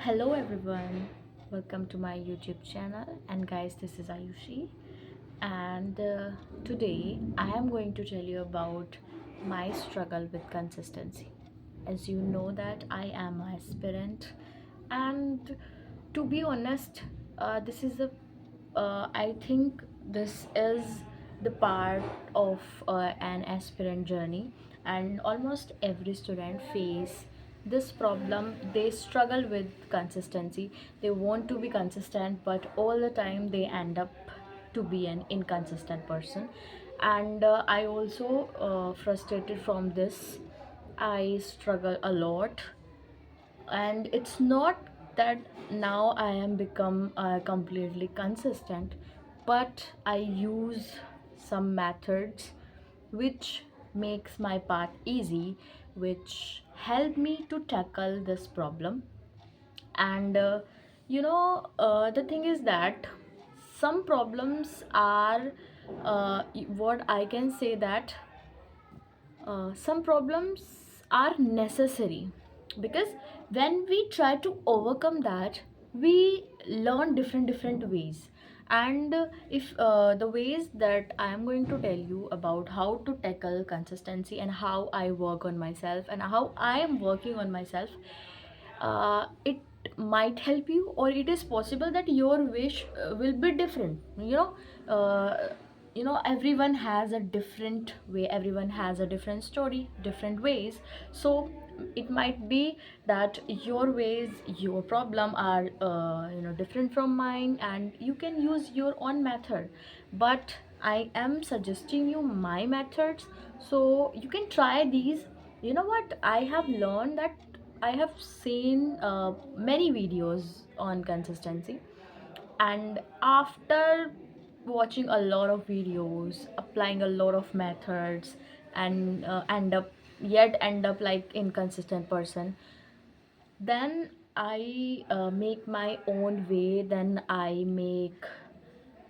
Hello everyone, welcome to my YouTube channel. And guys, this is Ayushi, and today I am going to tell you about my struggle with consistency. As you know that I am an aspirant, and to be honest, this is a I think this is the part of an aspirant journey, and almost every student face this problem. They struggle with consistency. They want to be consistent, but all the time they end up to be an inconsistent person. And I also frustrated from this. I struggle a lot, and it's not that now I am become completely consistent, but I use some methods which makes my path easy, which help me to tackle this problem. And the thing is that some problems are what I can say that some problems are necessary, because when we try to overcome that, we learn different ways. And if the ways that I am going to tell you about how to tackle consistency, and how I work on myself, and how I am working on myself, it might help you, or it is possible that your wish will be different. Everyone has a different way, everyone has a different story, different ways. So it might be that your ways, your problem are different from mine, and you can use your own method. But I am suggesting you my methods, so you can try these. You know what I have learned, that I have seen many videos on consistency, and after watching a lot of videos, applying a lot of methods, and end up like inconsistent person, then I make my own way. Then I make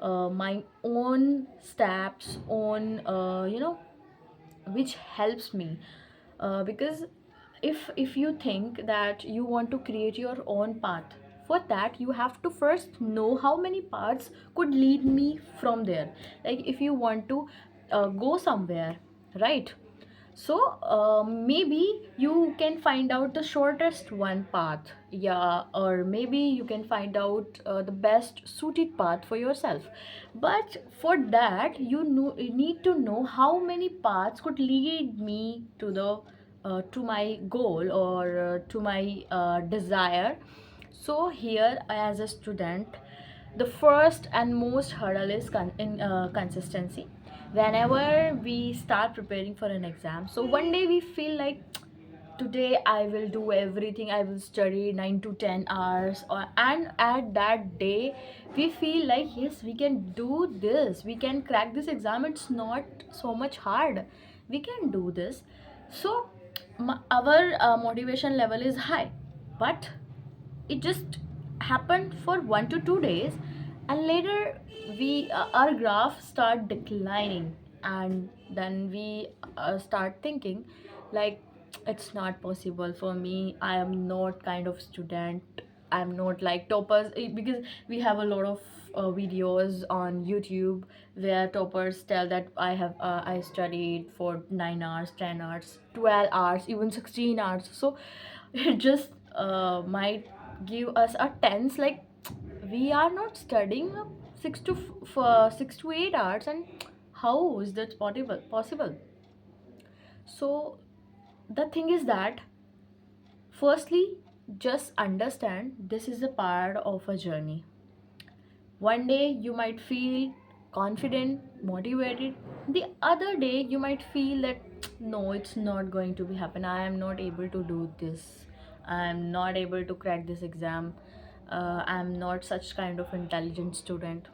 my own steps on which helps me, because if you think that you want to create your own path, for that you have to first know how many paths could lead me from there. Like if you want to go somewhere, right? So maybe you can find out the shortest one path, yeah, or maybe you can find out the best suited path for yourself. But for that, you need to know how many paths could lead me to my goal, or to my desire. So here, as a student, the first and most hurdle is consistency. Whenever we start preparing for an exam, so one day we feel like, today I will do everything, I will study 9 to 10 hours, and at that day we feel like, yes, we can do this, we can crack this exam, it's not so much hard, we can do this. So our motivation level is high, but it just happened for 1 to 2 days, and later we our graph start declining. And then we start thinking like, it's not possible for me, I am not kind of student, I'm not like toppers. Because we have a lot of videos on YouTube where toppers tell that I studied for 9 hours, 10 hours, 12 hours, even 16 hours. So it just might give us a tense like, we are not studying 6 to 8 hours, and how is that possible? So the thing is that, firstly, just understand this is a part of a journey. One day you might feel confident, motivated. The other day you might feel that, no, it's not going to be happen. I am not able to do this. I am not able to crack this exam. I am not such kind of intelligent student.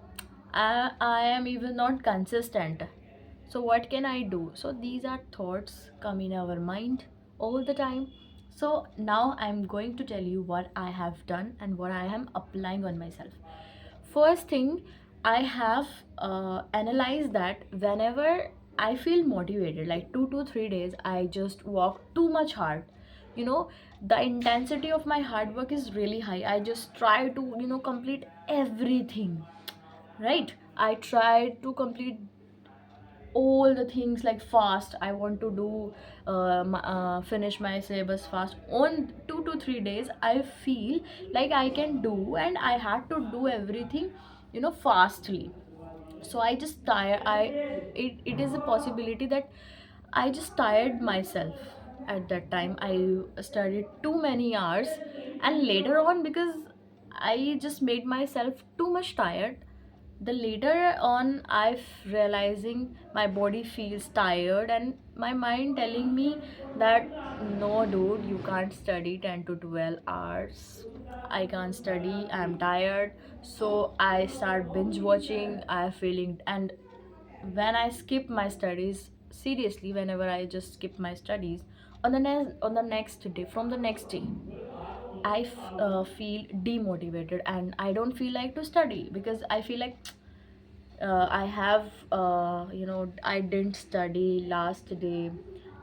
I am even not consistent. So what can I do? So these are thoughts come in our mind all the time. So now I'm going to tell you what I have done and what I am applying on myself. First thing, I have analyzed that whenever I feel motivated, like 2 to 3 days, I just walk too much hard. you know the intensity of my hard work is really high. I just try to complete everything, right? I try to complete all the things like fast. I want to do finish my syllabus fast on 2 to 3 days. I feel like I can do, and I had to do everything fastly. So I just tire I it is a possibility that I just tired myself. At that time I studied too many hours, and later on, because I just made myself too much tired, the later on realizing my body feels tired, and my mind telling me that no dude, you can't study 10 to 12 hours. I can't study, I'm tired. So I start binge watching, I feeling. And when I skip my studies, seriously, whenever I just skip my studies, on the next day, from the next day, feel demotivated, and I don't feel like to study, because I feel like I have I didn't study last day.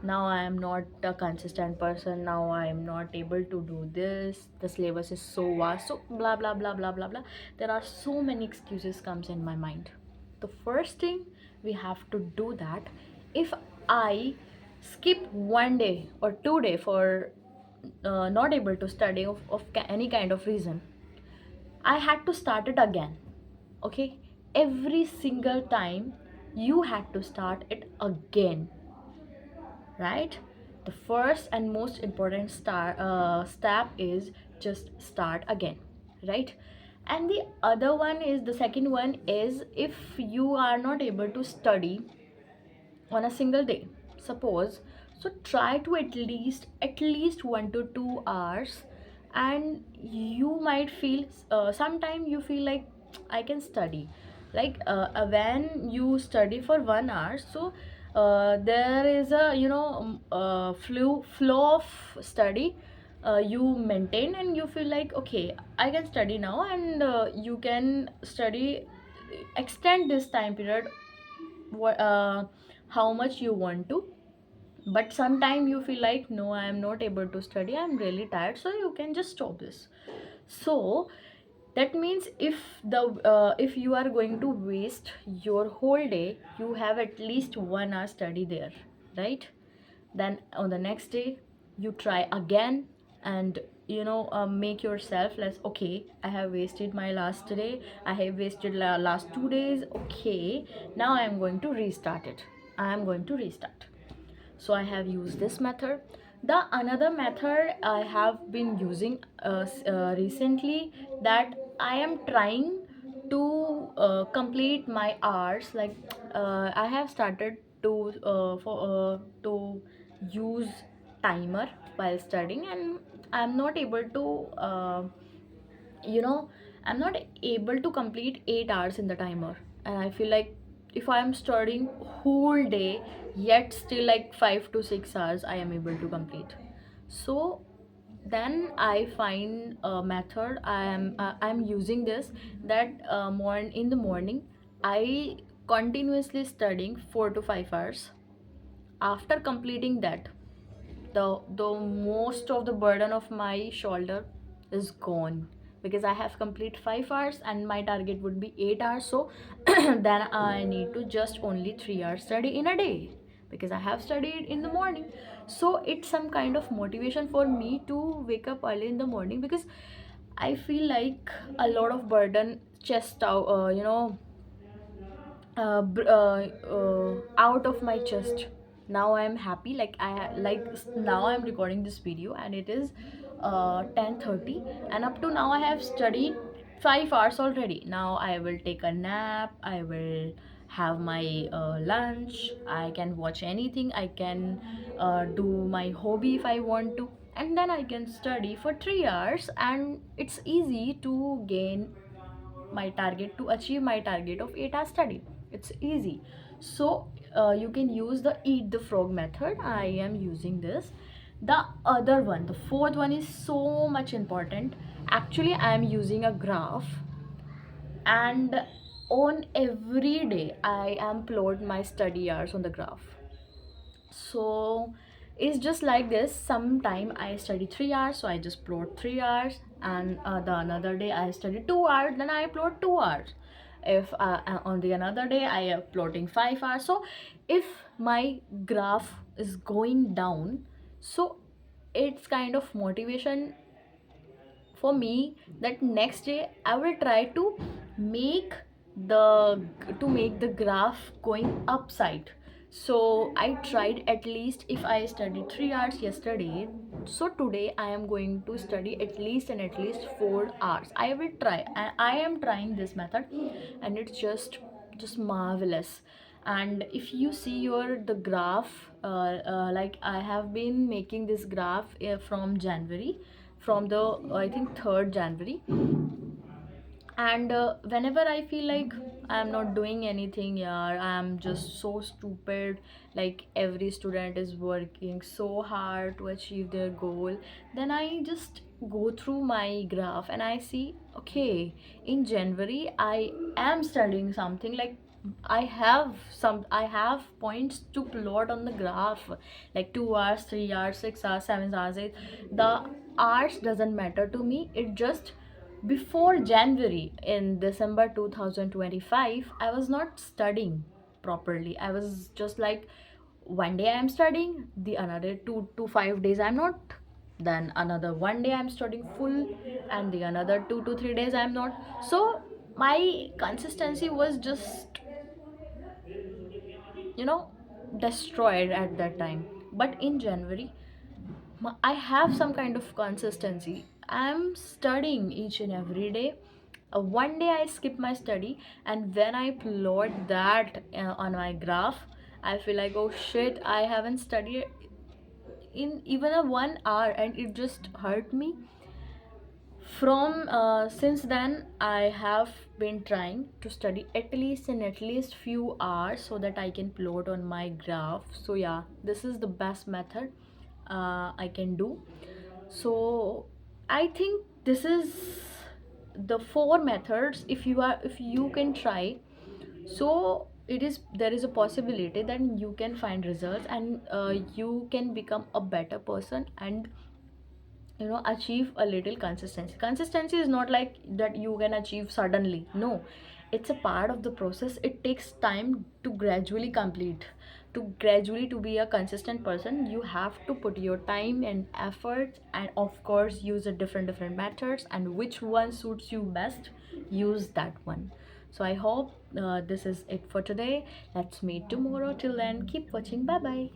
Now I am not a consistent person. Now I am not able to do this. The syllabus is so vast. So blah blah blah blah blah blah. There are so many excuses comes in my mind. The first thing we have to do that, if I skip 1 day or 2 day for not able to study any kind of reason, I had to start it again. Okay? Every single time you had to start it again, right? The first and most important step is just start again, right? And the other one is, the second one is, if you are not able to study on a single day, suppose, so try to at least 1 to 2 hours. And you might feel, sometime you feel like I can study, like when you study for 1 hour, so there is a flow of study you maintain, and you feel like, okay, I can study now, and you can study, extend this time period, what how much you want to. But sometime you feel like, no, I am not able to study, I'm really tired, so you can just stop this. So that means, if you are going to waste your whole day, you have at least 1 hour study there, right? Then on the next day you try again, and make yourself less, okay, I have wasted my last day, I have wasted last 2 days, okay, now I am going to restart it. I am going to restart. So I have used this method. The another method I have been using recently, that I am trying to complete my hours, like I have started to use timer while studying, and I'm not able to you know I'm not able to complete 8 hours in the timer. And I feel like, if I'm studying whole day, yet still like 5 to 6 hours I am able to complete. So then I find a method. I'm using this, that in the morning I continuously studying 4 to 5 hours. After completing that, the most of the burden of my shoulder is gone, because I have complete 5 hours and my target would be 8 hours. So then I need to just only 3 hours study in a day, because I have studied in the morning. So it's some kind of motivation for me to wake up early in the morning, because I feel like a lot of burden chest out, out of my chest. Now I am happy, like now I'm recording this video, and it is 10:30, and up to now I have studied 5 hours already. Now I will take a nap, I will have my lunch, I can watch anything, I can do my hobby if I want to, and then I can study for 3 hours, and it's easy to gain my target, to achieve my target of 8 hours study. It's easy. So you can use the eat the frog method. I am using this. The other one, the fourth one, is so much important. Actually, I am using a graph, and on every day I am plot my study hours on the graph. So It's just like this. Sometime I study 3 hours, so I just plot 3 hours, and the another day I study 2 hours, then I plot 2 hours. If on the another day I am plotting 5 hours, so if my graph is going down, so it's kind of motivation for me that next day I will try make the make the graph going upside. So I tried, at least if I studied 3 hours yesterday, so today I am going to study at least 4 hours. I will try. I am trying this method, and it's just marvelous. And if you see your the graph, like I have been making this graph from January, from the I think 3rd January. And whenever I feel like I'm not doing anything, yeah, I'm just so stupid, like every student is working so hard to achieve their goal, then I just go through my graph and I see, okay, in January I am studying something, like I have points to plot on the graph, like 2 hours, 3 hours, 6 hours, 7 hours, 8. The hours doesn't matter to me. It just, before January, in December 2025, I was not studying properly. I was just like, one day I am studying, the another 2 to 5 days I'm not, then another one day I'm studying full, and the another 2 to 3 days I'm not. So my consistency was just, you know, destroyed at that time. But in January, I have some kind of consistency. I'm studying each and every day. One day I skip my study, and when I plot that on my graph, I feel like, oh shit, I haven't studied in even a 1 hour, and it just hurt me. From since then, I have been trying to study at least few hours so that I can plot on my graph. So yeah, this is the best method I can do. So I think this is the four methods. If you can try, so it is, there is a possibility that you can find results, and you can become a better person, and achieve a little consistency. Consistency is not like that you can achieve suddenly. No, it's a part of the process. It takes time to gradually complete, to gradually to be a consistent person. You have to put your time and effort, and of course use a different methods, and which one suits you best, use that one. So I hope this is it for today. Let's meet tomorrow. Till then, keep watching. Bye bye.